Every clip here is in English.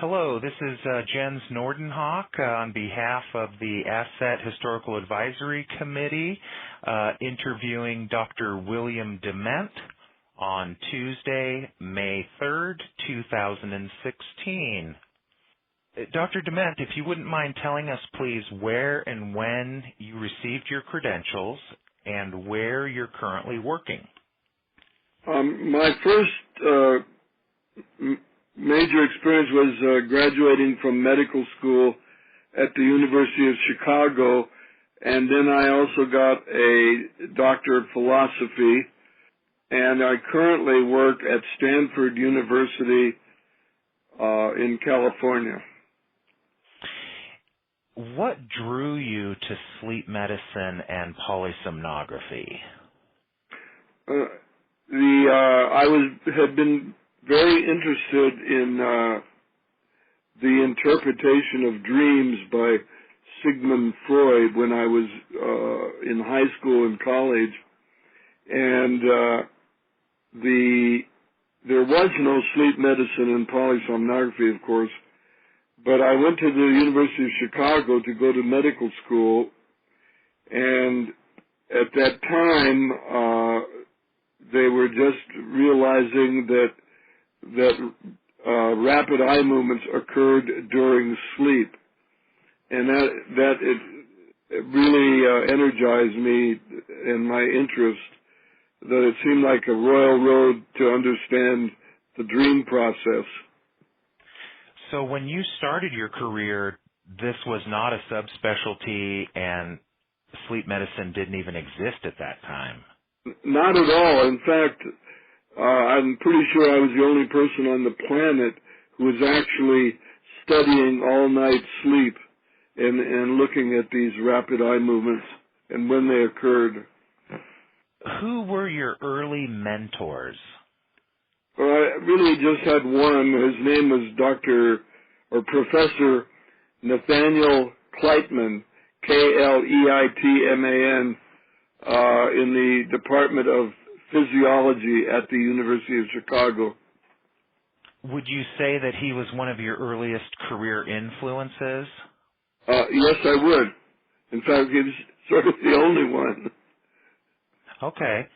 Hello, this is Jens Nordenhock on behalf of the Asset Historical Advisory Committee interviewing Dr. William Dement on Tuesday, May 3rd, 2016. Dr. Dement, if you wouldn't mind telling us, please, where and when you received your credentials and where you're currently working. My first major experience was graduating from medical school at the University of Chicago, and then I also got a doctor of philosophy, and I currently work at Stanford University in California. What drew you to sleep medicine and polysomnography? I had been very interested in the interpretation of dreams by Sigmund Freud when I was in high school and college, and there was no sleep medicine and polysomnography, of course, but I went to the University of Chicago to go to medical school, and at that time they were just realizing that rapid eye movements occurred during sleep, and that it really energized me and my interest, that it seemed like a royal road to understand the dream process. So when you started your career, this was not a subspecialty and sleep medicine didn't even exist at that time? Not at all. In fact, I'm pretty sure I was the only person on the planet who was actually studying all-night sleep and looking at these rapid eye movements and when they occurred. Who were your early mentors? Well, I really just had one. His name was Professor Nathaniel Kleitman, Kleitman, in the Department of Physiology at the University of Chicago. Would you say that he was one of your earliest career influences? Yes, I would. In fact, he was sort of the only one. Okay.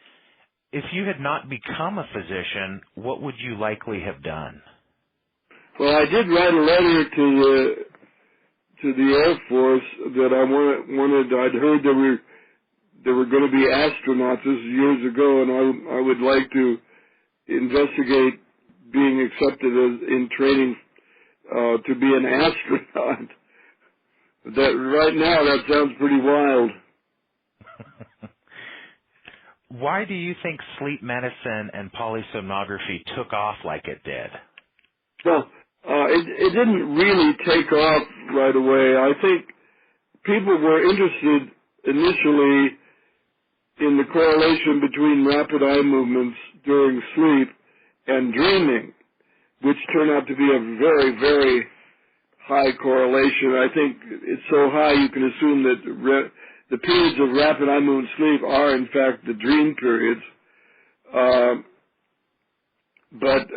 If you had not become a physician, what would you likely have done? Well, I did write a letter to the Air Force that I wanted. I'd heard there were going to be astronauts. This is years ago, and I would like to investigate being accepted in training to be an astronaut. That right now, that sounds pretty wild. Why do you think sleep medicine and polysomnography took off like it did? Well, it didn't really take off right away. I think people were interested initially in the correlation between rapid eye movements during sleep and dreaming, which turned out to be a very, very high correlation. I think it's so high you can assume that the periods of rapid eye movement sleep are, in fact, the dream periods. But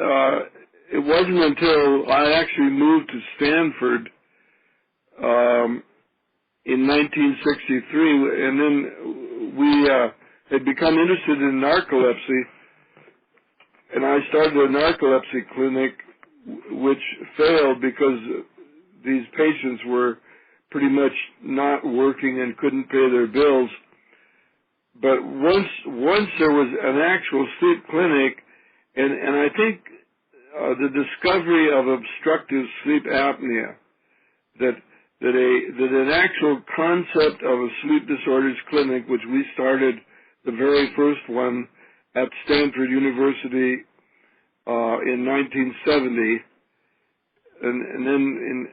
it wasn't until I actually moved to Stanford in 1963, and then we had become interested in narcolepsy, and I started a narcolepsy clinic, which failed because these patients were pretty much not working and couldn't pay their bills. But once there was an actual sleep clinic, and I think the discovery of obstructive sleep apnea, that an actual concept of a sleep disorders clinic, which we started the very first one at Stanford University in 1970, and then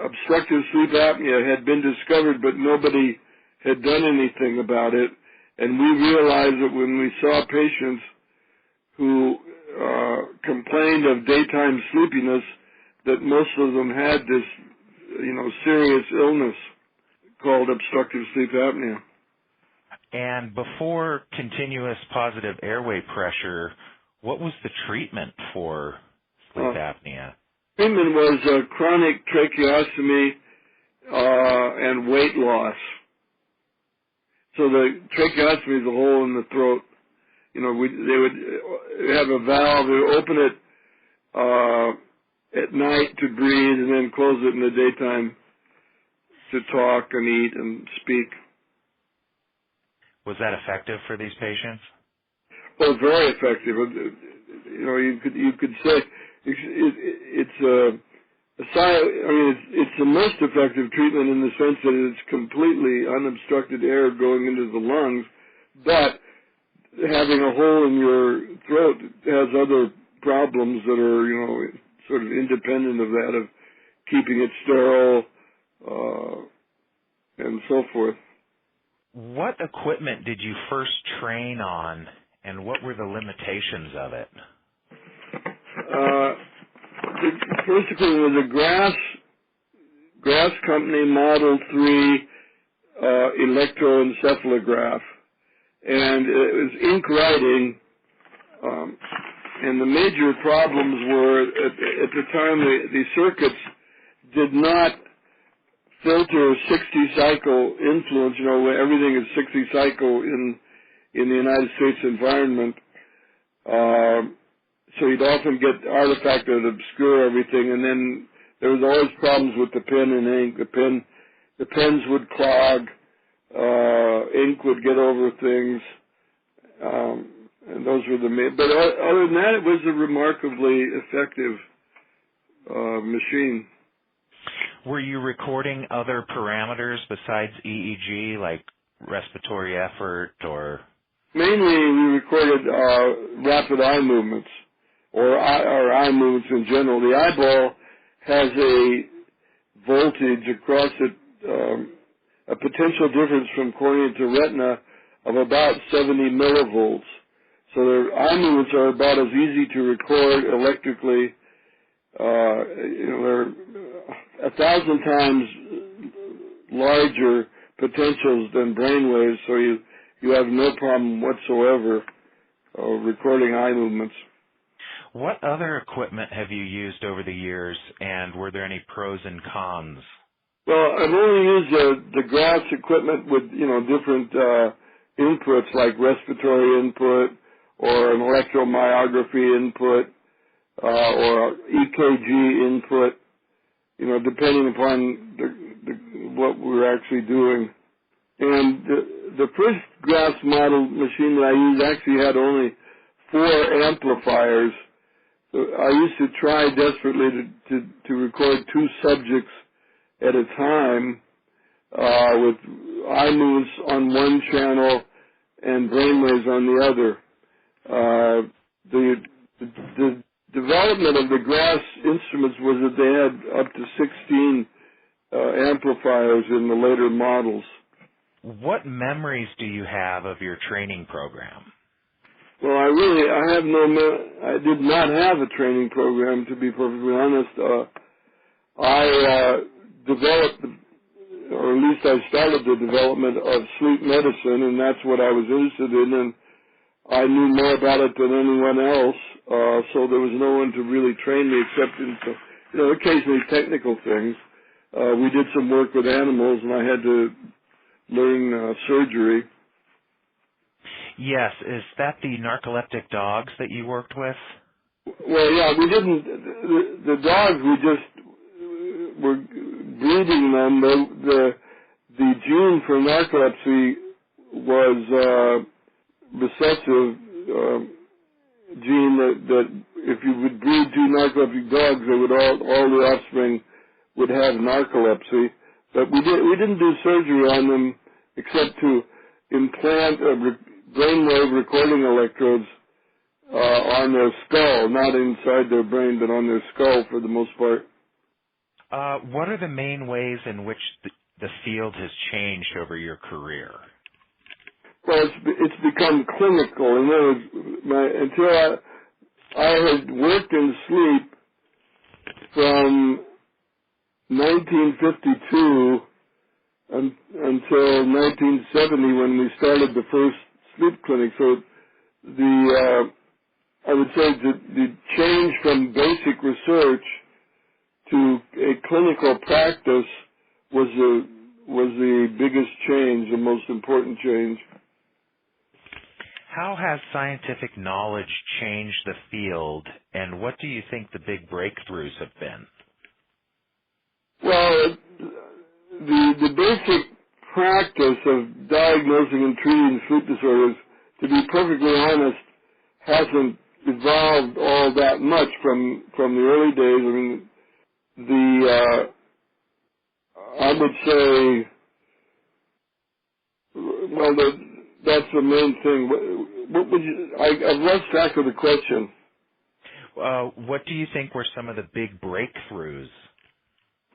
obstructive sleep apnea had been discovered, but nobody had done anything about it. And we realized that when we saw patients who complained of daytime sleepiness, that most of them had this, serious illness called obstructive sleep apnea. And before continuous positive airway pressure, what was the treatment for sleep apnea? Treatment was chronic tracheostomy and weight loss. So the tracheostomy is a hole in the throat. You know, they would have a valve, they would open it at night to breathe and then close it in the daytime to talk and eat and speak. Was that effective for these patients? Well, very effective. You know, you could say it's the most effective treatment in the sense that it's completely unobstructed air going into the lungs, but having a hole in your throat has other problems that are, you know, sort of independent of that, of keeping it sterile and so forth. What equipment did you first train on, and what were the limitations of it? The first equipment was a Grass Company Model 3 electroencephalograph, and it was ink writing, and the major problems were at the time the circuits did not filter 60-cycle influence, you know, where everything is 60-cycle in the United States environment. So you'd often get artifacts that obscure everything, and then there was always problems with the pen and ink. The pens would clog, ink would get over things, and those were the main. But other than that, it was a remarkably effective machine. Were you recording other parameters besides EEG, like respiratory effort or? Mainly, we recorded rapid eye movements, or eye movements in general. The eyeball has a voltage across it, a potential difference from cornea to retina of about 70 millivolts. So the eye movements are about as easy to record electrically. You know, they're 1,000 times larger potentials than brain waves, so you have no problem whatsoever recording eye movements. What other equipment have you used over the years, and were there any pros and cons? Well, I've only used the Grass equipment with, you know, different inputs like respiratory input or an electromyography input or EKG input, you know, depending upon what we're actually doing. And the first Grass model machine that I used actually had only 4 amplifiers. So I used to try desperately to record 2 subjects at a time with eye movements on one channel and brainwaves on the other. The development of the Grass instruments was that they had up to 16 amplifiers in the later models. What memories do you have of your training program? Well, I did not have a training program, to be perfectly honest. I developed, or at least I started the development of sleep medicine, and that's what I was interested in, and I knew more about it than anyone else, so there was no one to really train me except in, you know, occasionally technical things. We did some work with animals, and I had to learn surgery. Yes. Is that the narcoleptic dogs that you worked with? Well, yeah, we didn't. The dogs, we just were breeding them. The gene for narcolepsy was recessive gene that if you would breed 2 narcoleptic dogs, they would all the offspring would have narcolepsy. But we didn't do surgery on them except to implant brainwave recording electrodes on their skull, not inside their brain, but on their skull for the most part. What are the main ways in which the field has changed over your career? Well, it's become clinical. In other words, until I had worked in sleep from 1952 until 1970 when we started the first sleep clinic. So I would say the change from basic research clinical practice was the biggest change, the most important change. How has scientific knowledge changed the field, and what do you think the big breakthroughs have been? Well, the basic practice of diagnosing and treating sleep disorders, to be perfectly honest, hasn't evolved all that much from the early days. I mean, I would say, well, that's the main thing. What would you? I've lost track of the question. What do you think were some of the big breakthroughs?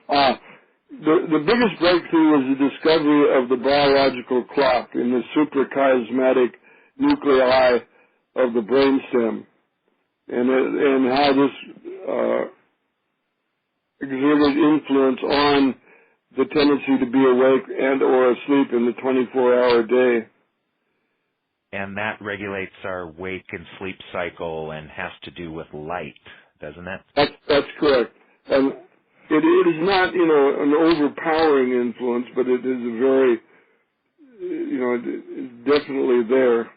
The biggest breakthrough was the discovery of the biological clock in the suprachiasmatic nuclei of the brainstem, and how this exerted influence on the tendency to be awake and or asleep in the 24-hour day. And that regulates our wake and sleep cycle and has to do with light, doesn't it? That's correct. And it is not, an overpowering influence, but it is a very, it's definitely there.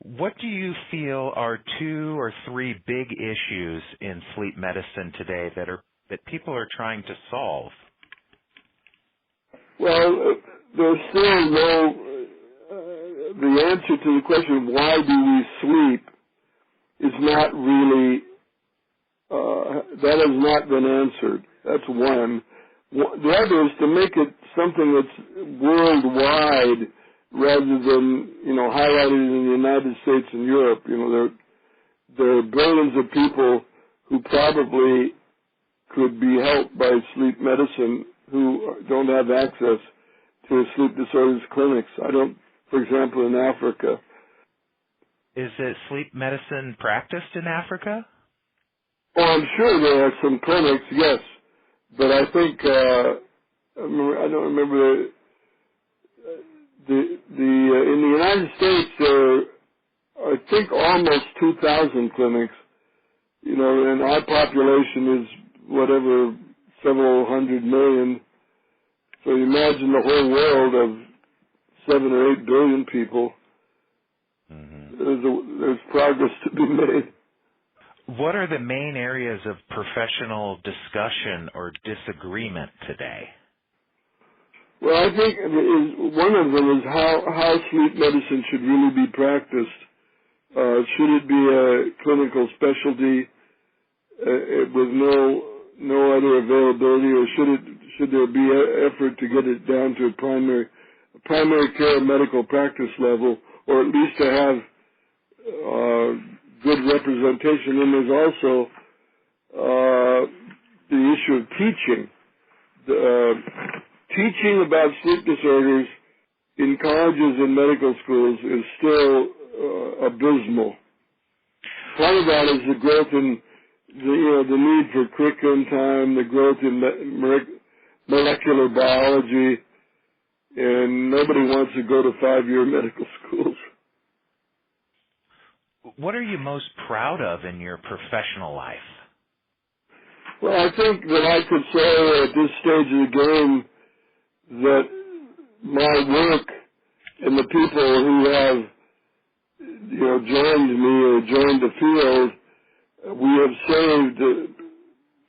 What do you feel are 2 or 3 big issues in sleep medicine today that people are trying to solve? Well, there's still the answer to the question, why do we sleep, is not really, that has not been answered. That's one. The other is to make it something that's worldwide rather than, highlighted in the United States and Europe. There are billions of people who probably could be helped by sleep medicine who don't have access to sleep disorders clinics. For example, in Africa. Is it sleep medicine practiced in Africa? Oh, I'm sure there are some clinics, yes. But I think, I don't remember, in the United States there are, I think, almost 2,000 clinics, and our population is whatever, several hundred million. So you imagine the whole world of 7 or 8 billion people. Mm-hmm. There's progress to be made. What are the main areas of professional discussion or disagreement today? Well, I think one of them is how sleep medicine should really be practiced. Should it be a clinical specialty with no other availability, or should there be an effort to get it down to a primary care medical practice level, or at least to have good representation? And there's also the issue of teaching. Teaching about sleep disorders in colleges and medical schools is still abysmal. Part of that is the growth in the need for curriculum time, the growth in molecular biology, and nobody wants to go to 5-year medical schools. What are you most proud of in your professional life? Well, I think that I could say at this stage of the game that my work and the people who have, joined me or joined the field, we have saved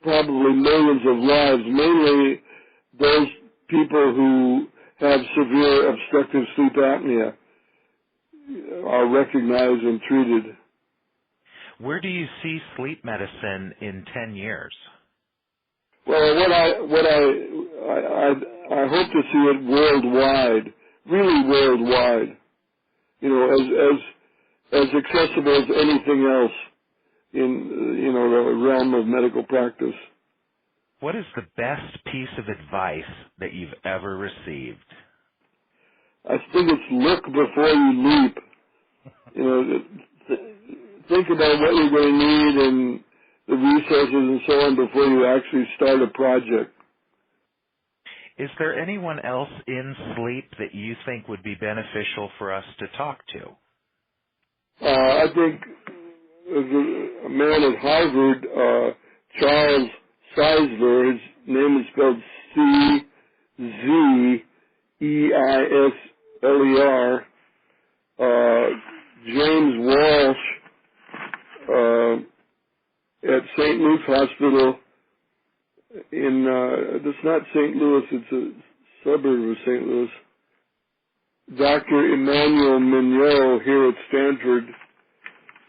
probably millions of lives, mainly those people who have severe obstructive sleep apnea are recognized and treated. Where do you see sleep medicine in 10 years? Well, I hope to see it worldwide, really worldwide, as accessible as anything else in, the realm of medical practice. What is the best piece of advice that you've ever received? I think it's look before you leap. Think about what you're going to need and the resources and so on before you actually start a project. Is there anyone else in sleep that you think would be beneficial for us to talk to? I think there's a man at Harvard, Charles Seisler. His name is spelled Zeisler. James Walsh at St. Luke's Hospital it's not St. Louis, it's a suburb of St. Louis. Dr. Emmanuel Mignot here at Stanford,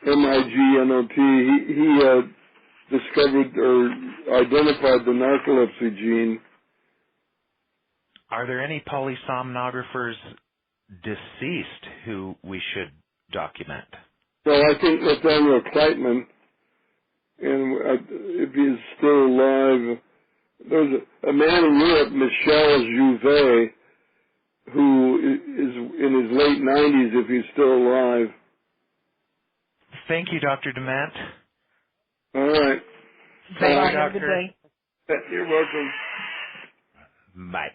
MIGNOT, he discovered or identified the narcolepsy gene. Are there any polysomnographers deceased who we should document? Well, I think Nathaniel Kleitman, and if he's still alive, there's a man in Europe, Michel Jouvet, who is in his late 90s if he's still alive. Thank you, Dr. Dement. All right. Thank you, Have a good Doctor. day. You're welcome. Bye.